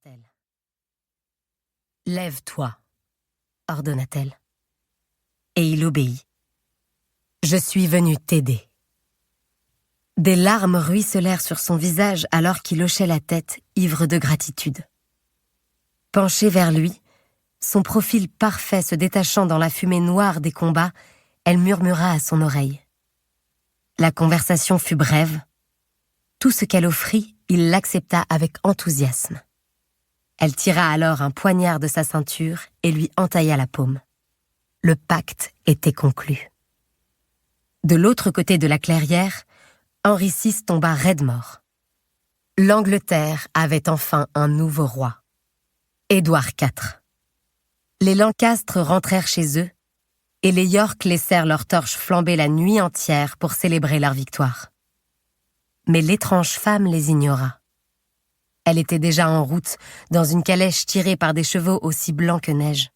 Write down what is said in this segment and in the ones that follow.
devant elle. « Lève-toi » ordonna-t-elle. Et il obéit. « Je suis venue t'aider. » Des larmes ruisselèrent sur son visage alors qu'il hochait la tête, ivre de gratitude. Penchée vers lui, son profil parfait se détachant dans la fumée noire des combats, elle murmura à son oreille. La conversation fut brève. Tout ce qu'elle offrit, il l'accepta avec enthousiasme. Elle tira alors un poignard de sa ceinture et lui entailla la paume. Le pacte était conclu. De l'autre côté de la clairière, Henri VI tomba raide mort. L'Angleterre avait enfin un nouveau roi, Édouard IV. Les Lancastre rentrèrent chez eux et les York laissèrent leurs torches flamber la nuit entière pour célébrer leur victoire. Mais l'étrange femme les ignora. Elle était déjà en route, dans une calèche tirée par des chevaux aussi blancs que neige.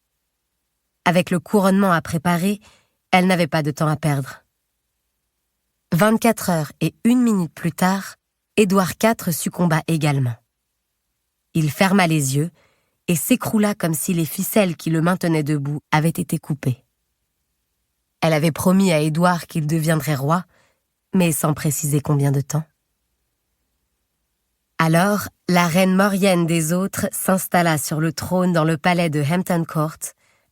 Avec le couronnement à préparer, elle n'avait pas de temps à perdre. 24 heures et 1 minute plus tard, Édouard IV succomba également. Il ferma les yeux et s'écroula comme si les ficelles qui le maintenaient debout avaient été coupées. Elle avait promis à Édouard qu'il deviendrait roi, mais sans préciser combien de temps. Alors, la reine Maurienne des autres s'installa sur le trône dans le palais de Hampton Court,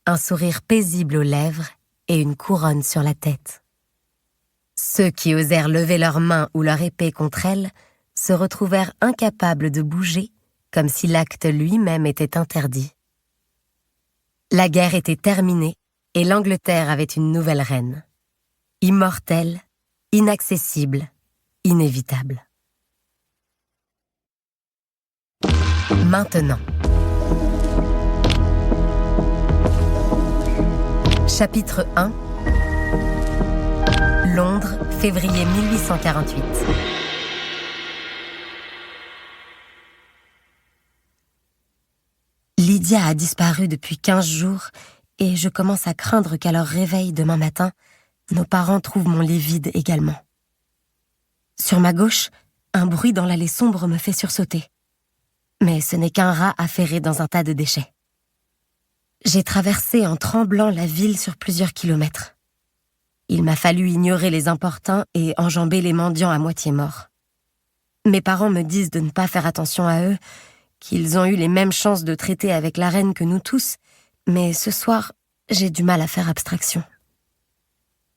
un sourire paisible aux lèvres et une couronne sur la tête. Ceux qui osèrent lever leurs mains ou leur épée contre elle se retrouvèrent incapables de bouger, comme si l'acte lui-même était interdit. La guerre était terminée et l'Angleterre avait une nouvelle reine. Immortelle, inaccessible, inévitable. Maintenant. Chapitre 1. Londres, février 1848. Lydia a disparu depuis 15 jours et je commence à craindre qu'à leur réveil demain matin, nos parents trouvent mon lit vide également. Sur ma gauche, un bruit dans l'allée sombre me fait sursauter. Mais ce n'est qu'un rat affairé dans un tas de déchets. J'ai traversé en tremblant la ville sur plusieurs kilomètres. Il m'a fallu ignorer les importuns et enjamber les mendiants à moitié morts. Mes parents me disent de ne pas faire attention à eux, qu'ils ont eu les mêmes chances de traiter avec la reine que nous tous, mais ce soir, j'ai du mal à faire abstraction.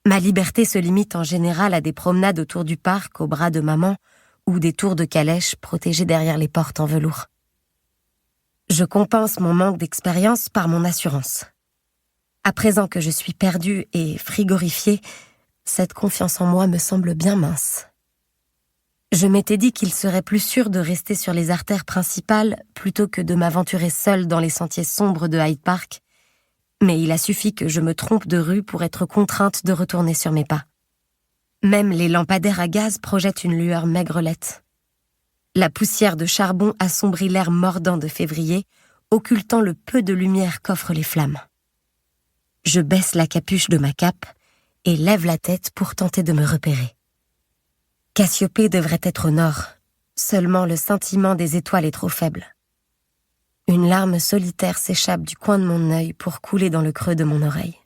Ma liberté se limite en général à des promenades autour du parc au bras de maman ou des tours de calèche protégées derrière les portes en velours. Je compense mon manque d'expérience par mon assurance. À présent que je suis perdue et frigorifiée, cette confiance en moi me semble bien mince. Je m'étais dit qu'il serait plus sûr de rester sur les artères principales plutôt que de m'aventurer seule dans les sentiers sombres de Hyde Park, mais il a suffi que je me trompe de rue pour être contrainte de retourner sur mes pas. Même les lampadaires à gaz projettent une lueur maigrelette. La poussière de charbon assombrit l'air mordant de février, occultant le peu de lumière qu'offrent les flammes. Je baisse la capuche de ma cape et lève la tête pour tenter de me repérer. Cassiopée devrait être au nord, seulement le scintillement des étoiles est trop faible. Une larme solitaire s'échappe du coin de mon œil pour couler dans le creux de mon oreille.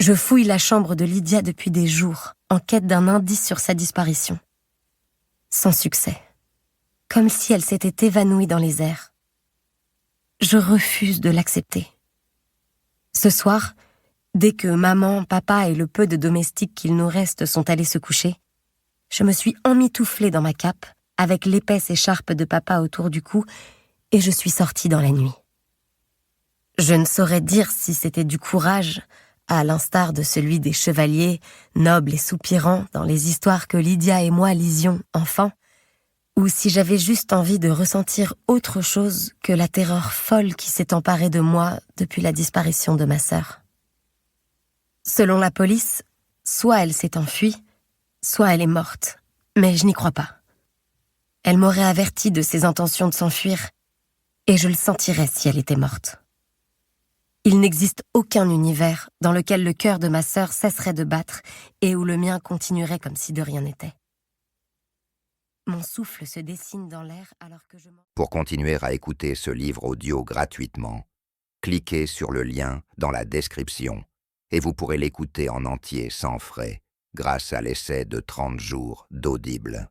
Je fouille la chambre de Lydia depuis des jours, en quête d'un indice sur sa disparition. Sans succès, comme si elle s'était évanouie dans les airs. Je refuse de l'accepter. Ce soir, dès que maman, papa et le peu de domestiques qu'il nous reste sont allés se coucher, je me suis emmitouflée dans ma cape, avec l'épaisse écharpe de papa autour du cou, et je suis sortie dans la nuit. Je ne saurais dire si c'était du courage, à l'instar de celui des chevaliers, nobles et soupirants dans les histoires que Lydia et moi lisions enfants, ou si j'avais juste envie de ressentir autre chose que la terreur folle qui s'est emparée de moi depuis la disparition de ma sœur. Selon la police, soit elle s'est enfuie, soit elle est morte, mais je n'y crois pas. Elle m'aurait averti de ses intentions de s'enfuir, et je le sentirais si elle était morte. Il n'existe aucun univers dans lequel le cœur de ma sœur cesserait de battre et où le mien continuerait comme si de rien n'était. Mon souffle se dessine dans l'air alors que je m'en... Pour continuer à écouter ce livre audio gratuitement, cliquez sur le lien dans la description et vous pourrez l'écouter en entier sans frais grâce à l'essai de 30 jours d'Audible.